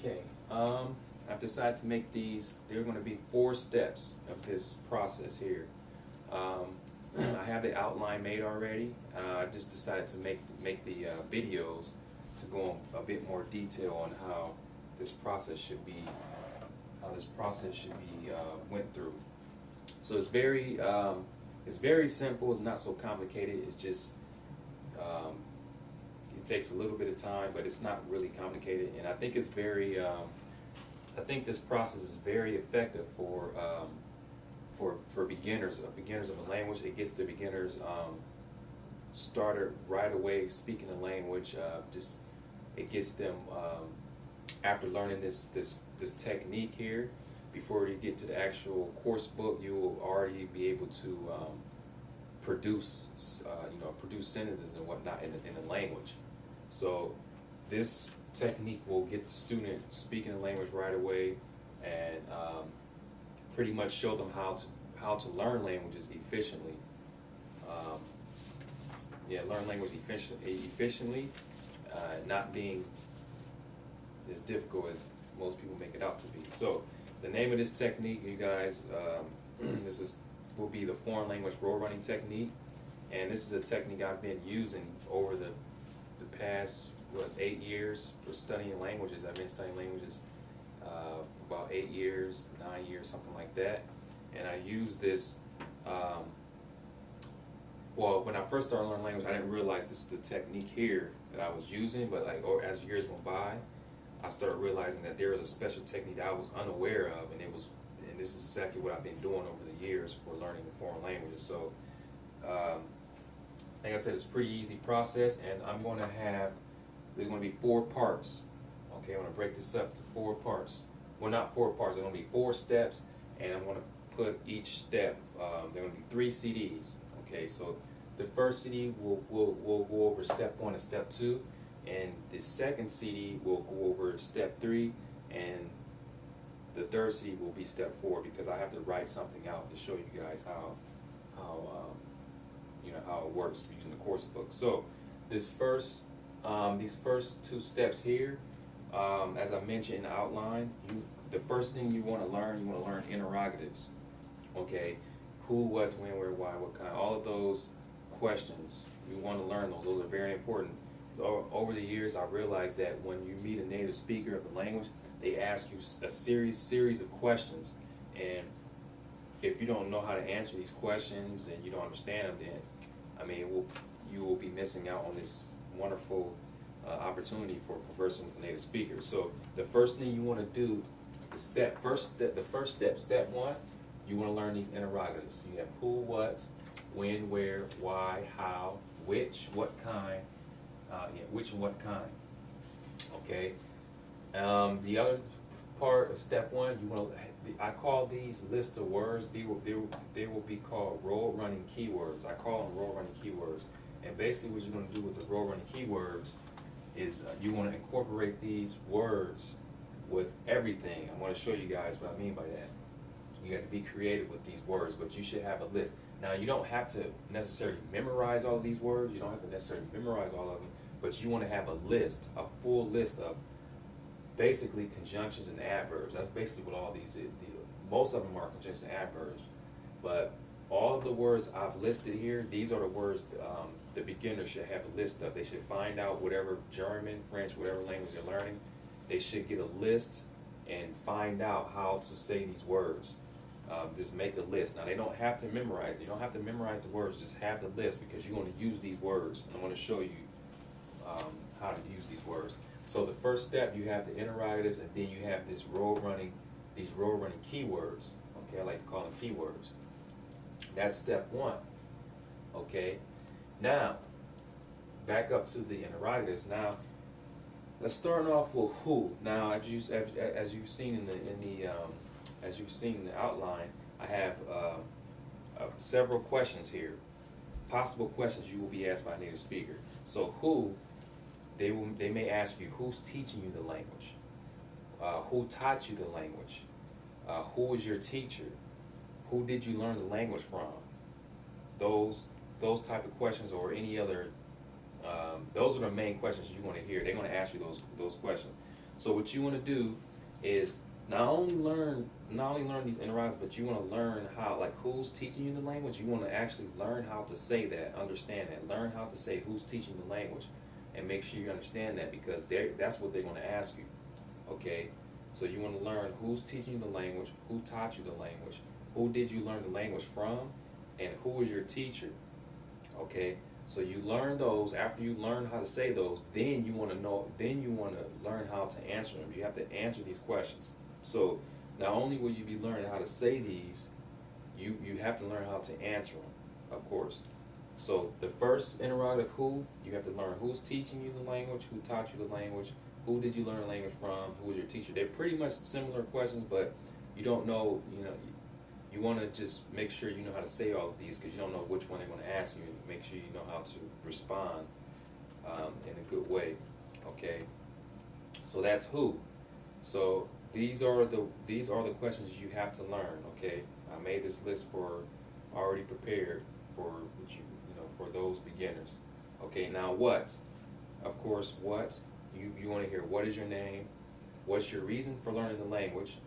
Okay, I've decided to make these, there are going to be 4 steps of this process here. I have the outline made already. I just decided to make the videos to go in a bit more detail on how this process should be, went through. So it's very simple. It's not so complicated. It's just it takes a little bit of time, but it's not really complicated. And I think it's I think this process is very effective for beginners of a language. It gets the beginners started right away speaking the language. It gets them after learning this technique here. Before you get to the actual course book, you will already be able to produce produce sentences and whatnot in the language. So this technique will get the student speaking the language right away, and pretty much show them how to learn languages efficiently. Learn language efficiently, not being as difficult as most people make it out to be. So the name of this technique, you guys, will be the foreign language road running technique, and this is a technique I've been using over the past 8 years for studying languages. I've been studying languages for about 8 years, 9 years, something like that. And I use this. Well, when I first started learning language, I didn't realize this was the technique here that I was using. But as years went by, I started realizing that there was a special technique that I was unaware of, and this is exactly what I've been doing over the years for learning the foreign languages. So, like I said, it's a pretty easy process, and there's going to be 4 parts. Okay, I'm going to break this up to 4 parts. Well, not 4 parts. There's going to be 4 steps, and I'm going to put each step. There are going to be 3 CDs. Okay, so the first CD will go over step 1 and step 2, and the second CD will go over step 3, and the third CD will be step 4, because I have to write something out to show you guys how it works using the course book. So these first 2 steps here, as I mentioned in the outline, the first thing you want to learn interrogatives. Okay, who, what, when, where, why, what kind, all of those questions, you want to learn those. Those are very important. So over the years, I realized that when you meet a native speaker of the language, they ask you a series of questions, and if you don't know how to answer these questions and you don't understand them, then you will be missing out on this wonderful opportunity for conversing with a native speaker. So the first thing you want to do, the first step, step 1, you want to learn these interrogatives. You have who, what, when, where, why, how, which, what kind, which and what kind. Okay. The other part of step 1, I call these list of words. They will be called road running keywords. I call them road running keywords. And basically, what you're going to do with the road running keywords is you want to incorporate these words with everything. I want to show you guys what I mean by that. You have to be creative with these words, but you should have a list. Now, you don't have to necessarily memorize all of these words. You don't have to necessarily memorize all of them, but you want to have a list, a full list of basically conjunctions and adverbs. That's basically what all these is. Most of them are conjunctions and adverbs, but all of the words I've listed here, these are the words the beginner should have a list of. They should find out whatever German, French, whatever language they're learning. They should get a list and find out how to say these words. Just make a list. Now, they don't have to memorize it. You don't have to memorize the words. Just have the list, because you're going to use these words, and I'm going to show you how to use these words. So the first step, you have the interrogatives, and then you have these road running keywords. Okay, I like to call them keywords. That's step 1. Okay, now back up to the interrogatives. Now let's start off with who. Now, as you've seen in the outline, I have several questions here, possible questions you will be asked by a native speaker. So who, they may ask you, who's teaching you the language? Who taught you the language? Who was your teacher? Who did you learn the language from? Those type of questions, or any other, those are the main questions you want to hear. They're going to ask you those questions. So what you want to do is not only learn these interrogatives, but you want to learn how, like, who's teaching you the language. You want to actually learn how to say that, understand that, learn how to say who's teaching the language, and make sure you understand that, because that's what they're going to ask you. Okay, so you want to learn who's teaching you the language, who taught you the language, who did you learn the language from, and who is your teacher. Okay, so you learn those. After you learn how to say those, then you want to know, then you want to learn how to answer them. You have to answer these questions. So not only will you be learning how to say these, you have to learn how to answer them, of course. So the first interrogative, who, you have to learn who's teaching you the language, who taught you the language, who did you learn the language from, who was your teacher. They're pretty much similar questions, but you don't know, you want to just make sure you know how to say all of these, because you don't know which one they're going to ask you. Make sure you know how to respond in a good way. Okay, so that's who. So these are the questions you have to learn. Okay, I made this list for already prepared for for those beginners. Okay, now what? Of course, what you want to hear. What is your name? What's your reason for learning the language?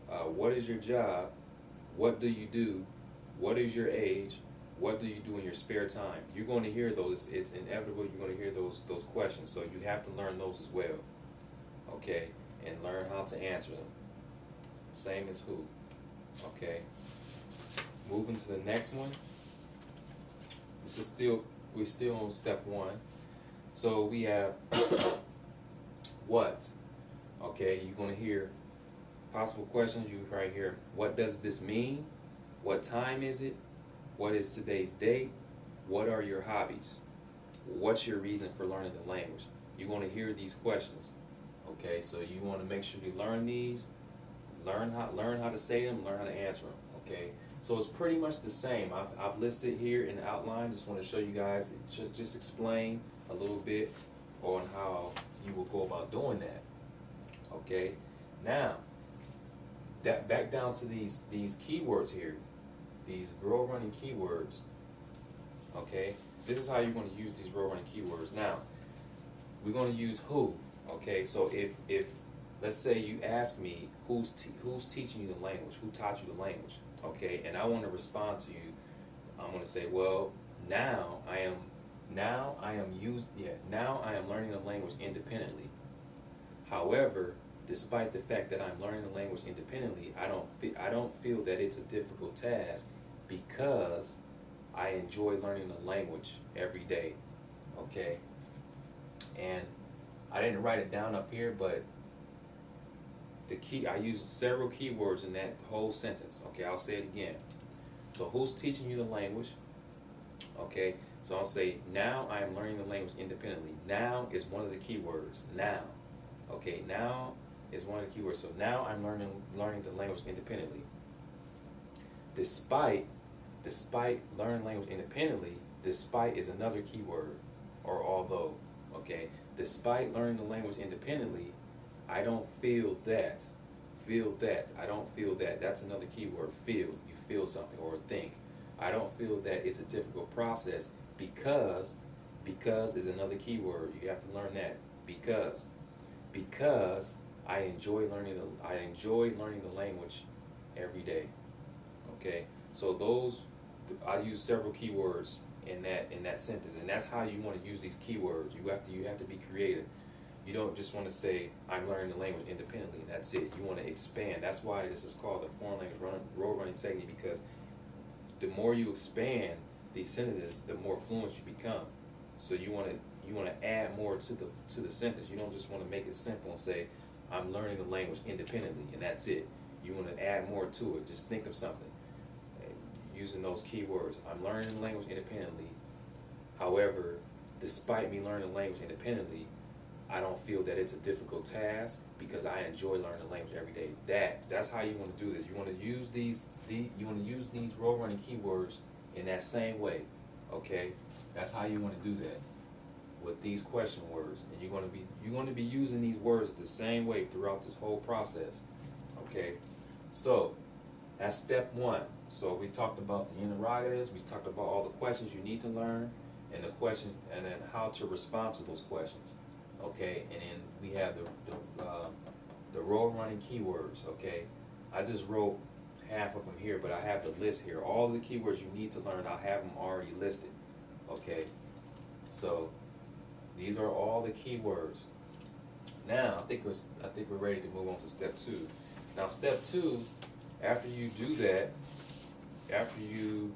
What is your job? What do you do? What is your age? What do you do in your spare time? You're going to hear those. It's inevitable. You're going to hear those questions. So you have to learn those as well. Okay, and learn how to answer them. Same as who. Okay. Moving to the next one. This is we're still on step 1. So we have what. Okay, you're going to hear possible questions. You right here. What does this mean? What time is it? What is today's date? What are your hobbies? What's your reason for learning the language? You're going to hear these questions. Okay, so you want to make sure you learn these, learn how to say them, learn how to answer them. Okay, so it's pretty much the same. I've listed here in the outline. Just want to show you guys, just explain a little bit on how you will go about doing that. Okay, now back down to these keywords here, these road running keywords. Okay, this is how you're going to use these road running keywords. Now we're going to use who. Okay, so if let's say you ask me who's teaching you the language, who taught you the language, okay, and I want to respond to you, I'm going to say, well, now I am learning the language independently. However, despite the fact that I'm learning the language independently, I don't feel that it's a difficult task, because I enjoy learning the language every day. Okay, and I didn't write it down up here, but I used several keywords in that whole sentence. Okay, I'll say it again. So who's teaching you the language? Okay, so I'll say, now I am learning the language independently. Now is one of the keywords. Now. Okay, now is one of the keywords. So now I'm learning the language independently. Despite learning language independently, despite is another keyword, or although. Okay, despite learning the language independently, I don't feel that. I don't feel that. That's another keyword. Feel. You feel something, or think. I don't feel that it's a difficult process, because is another keyword. You have to learn that. Because I enjoy learning the language every day. Okay, so I use several keywords in that sentence, and that's how you want to use these keywords. You have to be creative. You don't just want to say, I'm learning the language independently, and that's it. You want to expand. That's why this is called the foreign language road running technique, because the more you expand these sentences, the more fluent you become. So you want to add more to the sentence. You don't just want to make it simple and say, I'm learning the language independently, and that's it. You want to add more to it. Just think of something using those keywords. I'm learning the language independently. However, despite me learning the language independently, I don't feel that it's a difficult task, because I enjoy learning the language every day. That's how you want to do this. You want to use these road running keywords in that same way. Okay, that's how you want to do that with these question words, and you're going to be using these words the same way throughout this whole process. Okay, so that's step 1. So we talked about the interrogatives. We talked about all the questions you need to learn, and the questions, and then how to respond to those questions. okay, and then we have the row running keywords, okay. I just wrote half of them here, but I have the list here. All the keywords you need to learn, I have them already listed, okay. So these are all the keywords. Now I think we're ready to move on to step 2. Now step 2, after you do that, after you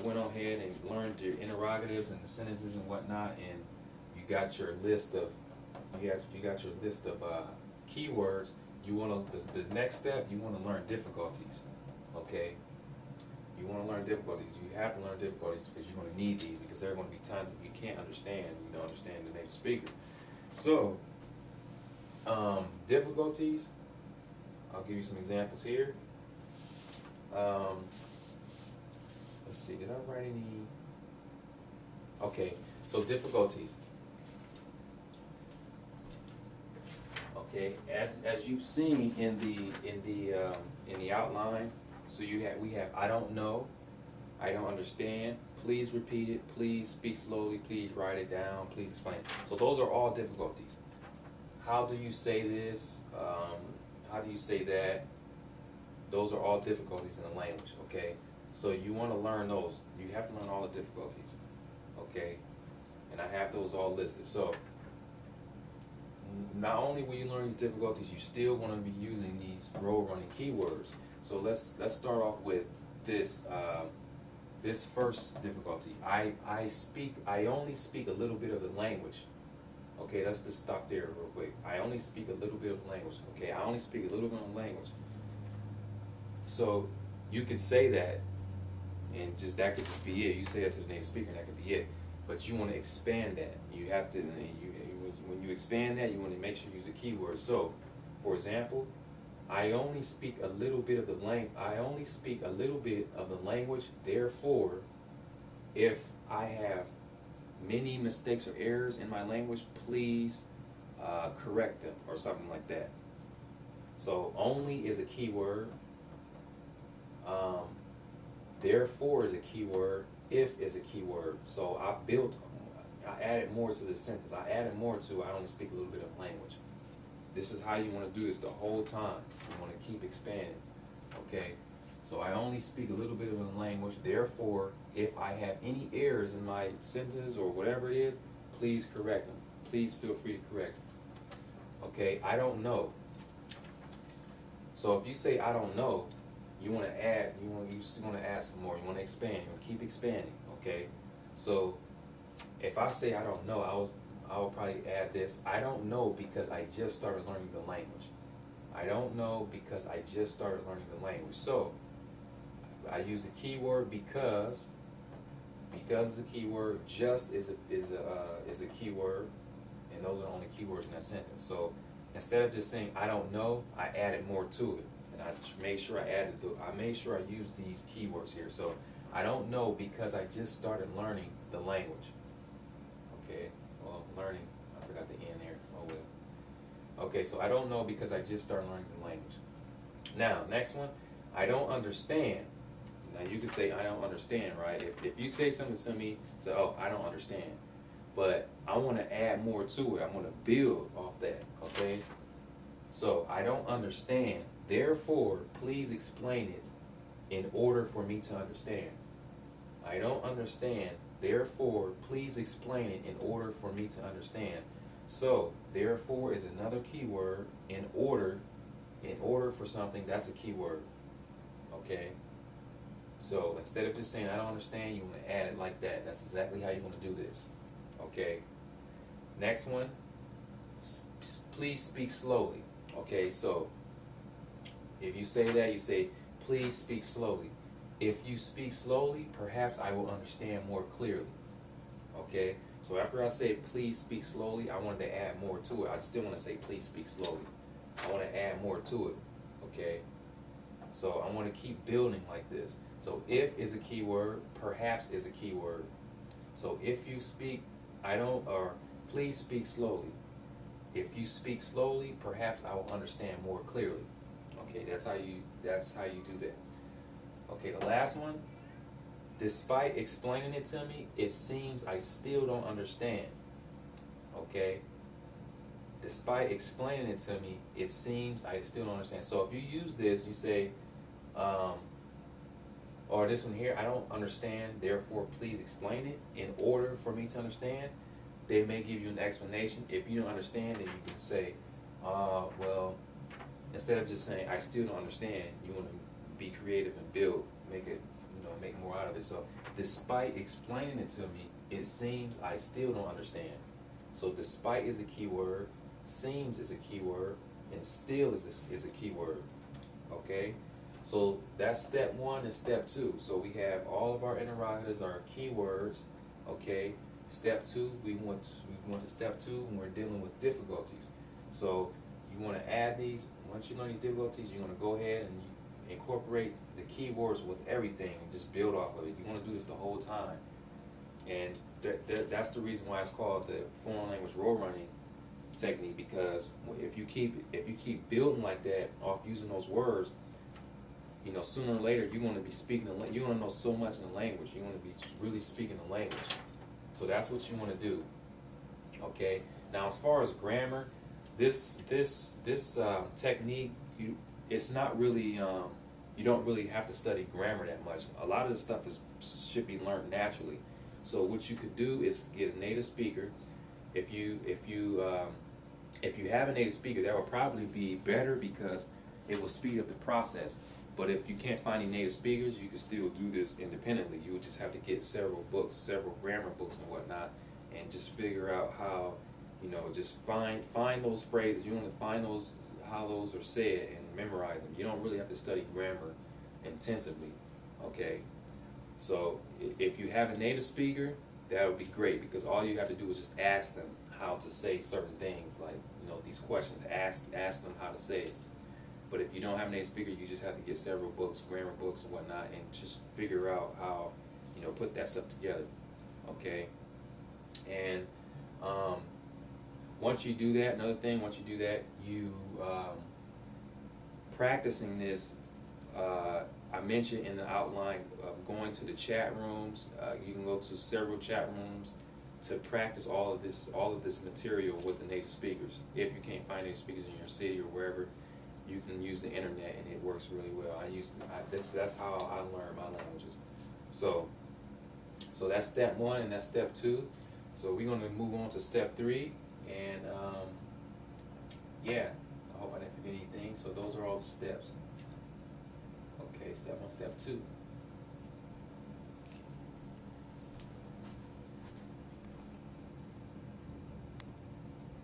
went ahead and learned your interrogatives and the sentences and whatnot, and you got your list of keywords. You want to the next step. You want to learn difficulties. Okay. You want to learn difficulties. You have to learn difficulties because you're going to need these, because there are going to be times that you can't understand. You don't understand the native speaker. So difficulties. I'll give you some examples here. Let's see, did I write any? Okay, so difficulties. Okay, as you've seen in the outline, so we have I don't know, I don't understand, please repeat it, please speak slowly, please write it down, please explain. So those are all difficulties. How do you say this? How do you say that? Those are all difficulties in the language, okay? So you want to learn those. You have to learn all the difficulties, okay? And I have those all listed. So not only will you learn these difficulties, you still want to be using these row running keywords. So let's start off with this this first difficulty. I only speak a little bit of the language. Okay, let's just stop there real quick. I only speak a little bit of the language. Okay, I only speak a little bit of the language. So you could say that, and that could just be it. You say it to the native speaker, and that could be it. But you want to expand that. You have to. When you expand that, you want to make sure you use a keyword. So, for example, I only speak a little bit of the language. Therefore, if I have many mistakes or errors in my language, please correct them, or something like that. So only is a keyword. Therefore is a keyword. If is a keyword. So I added more to the sentence. I added more to I only speak a little bit of language. This is how you want to do this the whole time. You want to keep expanding. Okay? So I only speak a little bit of the language. Therefore, if I have any errors in my sentences or whatever it is, please correct them. Please feel free to correct them. Okay? I don't know. So if you say I don't know, you want to add. You still want to add some more. You want to expand. You want to keep expanding. Okay? So if I say I don't know, I will probably add this. I don't know because I just started learning the language. I don't know because I just started learning the language. So I use the keyword because is a keyword, just is a keyword, and those are the only keywords in that sentence. So instead of just saying I don't know, I added more to it, and I made sure I used these keywords here. So I don't know because I just started learning the language. Okay, well, learning, I forgot the N there. Oh well. Okay, so I don't know because I just started learning the language. Now, next one, I don't understand. Now you can say I don't understand, right? If you say something to me, say, oh, I don't understand. But I want to add more to it. I want to build off that, okay? So I don't understand. Therefore, please explain it in order for me to understand. I don't understand. Therefore, please explain it in order for me to understand. So, therefore is another keyword. In order for something, that's a keyword. Okay? So, instead of just saying I don't understand, you want to add it like that. That's exactly how you want to do this. Okay? Next one, please speak slowly. Okay, so if you say that, you say, please speak slowly. If you speak slowly, perhaps I will understand more clearly. Okay? So after I say please speak slowly, I wanted to add more to it. I still want to say please speak slowly. I want to add more to it. Okay? So I want to keep building like this. So if is a keyword, perhaps is a keyword. So if you speak, or please speak slowly. If you speak slowly, perhaps I will understand more clearly. Okay, that's how you do that. Okay, the last one. Despite explaining it to me, it seems I still don't understand. Okay? Despite explaining it to me, it seems I still don't understand. So if you use this, you say, or this one here, I don't understand, therefore please explain it in order for me to understand. They may give you an explanation. If you don't understand, then you can say, well, instead of just saying, I still don't understand, you want to be creative and build, make it, make more out of it. So, despite explaining it to me, it seems I still don't understand. So, despite is a keyword, seems is a keyword, and still is a keyword. Okay? So, that's step 1 and step 2. So, we have all of our interrogatives are keywords. Okay? Step 2, we went to step 2 when we're dealing with difficulties. So, you want to add these. Once you learn these difficulties, you're going to go ahead and incorporate the keywords with everything and just build off of it. You want to do this the whole time. And that's the reason why it's called the foreign language road running technique, because if you keep building like that off using those words, sooner or later you're going to be speaking you're going to know so much in the language. You're going to be really speaking the language. So that's what you want to do. Okay. Now, as far as grammar, this technique, it's not really you don't really have to study grammar that much. A lot of the stuff should be learned naturally. So what you could do is get a native speaker. If you have a native speaker, that will probably be better because it will speed up the process. But if you can't find any native speakers, you can still do this independently. You would just have to get several books, several grammar books and whatnot, and just figure out how, just find those phrases. You want to find how those are said and memorize them. You don't really have to study grammar intensively. Okay, so if you have a native speaker, that would be great, because all you have to do is just ask them how to say certain things, like these questions. Ask them how to say it. But if you don't have a native speaker, you just have to get several books, grammar books and whatnot, and just figure out how put that stuff together. Okay, and once you do that, another thing, once you do that, you practicing this. I mentioned in the outline of going to the chat rooms. You can go to several chat rooms to practice all of this material with the native speakers. If you can't find native speakers in your city or wherever, you can use the internet, and it works really well. That's how I learn my languages. So that's step 1 and that's step 2. So we're going to move on to step 3, and yeah, I hope I didn't forget anything. So those are all the steps. Okay, step 1, step 2.